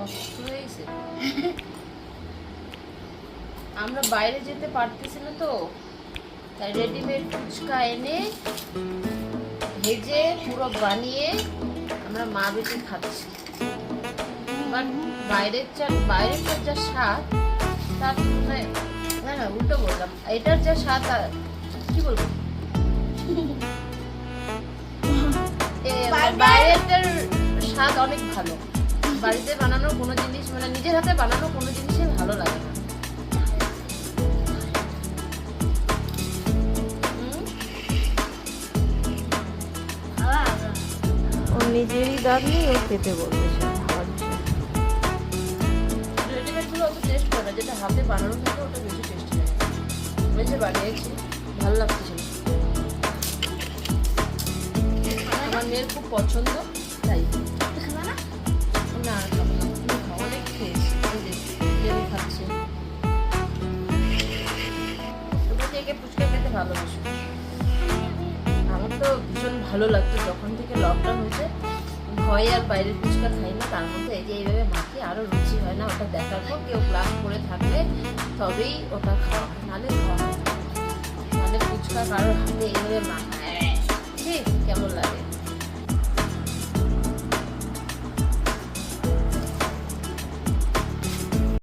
অসুস্থ হয়ে গেছে। আমরা বাইরে যেতে পারতেছি না তো, তাই রেডিমেড ফুচকা এনে ভেজে পুরো বানিয়ে আমরা মা বেটে খাচ্ছি। বাট বাইরের যা স্বাদ তার তুলনায়, না উল্টো বললাম, এটার যা স্বাদ কি বলবো, বাইরেটার স্বাদ অনেক ভালো। বাড়িতে বানানো কোনো জিনিস, মানে নিজের হাতে বানানো কোনো জিনিসই ভালো লাগে না। ও নিজেরই দাঁত নেই, ও খেতে বলবে সে খাবার রেডিমেডগুলো অত টেস্ট করে না, যেটা হাতে বানানো থাকে ওটা বেশি টেস্টি লাগে। বেশি বানিয়েছি, ভালো লাগতেছিল। আমার মেয়ের খুব পছন্দ, তাই না খাবো না, অনেক খেয়েছি, আমি খাচ্ছি। ওটা থেকে ফুচকা খেতে ভালোবাসি। আমার তো ভীষণ ভালো লাগতো যখন থেকে লকডাউন হয়েছে, ভয় আর বাইরের ফুচকা খাই না। তার মধ্যে এই যে এইভাবে মাখি আরো রুচি হয় না, ওটা দেখার পর কেউ ক্লাস করে থাকলে তবেই ওটা খাওয়া হয়, নাহলে খাওয়া হয় না। নাহলে ফুচকা কারোর হাতে এইভাবে মাখায় ঠিক কেমন লাগে।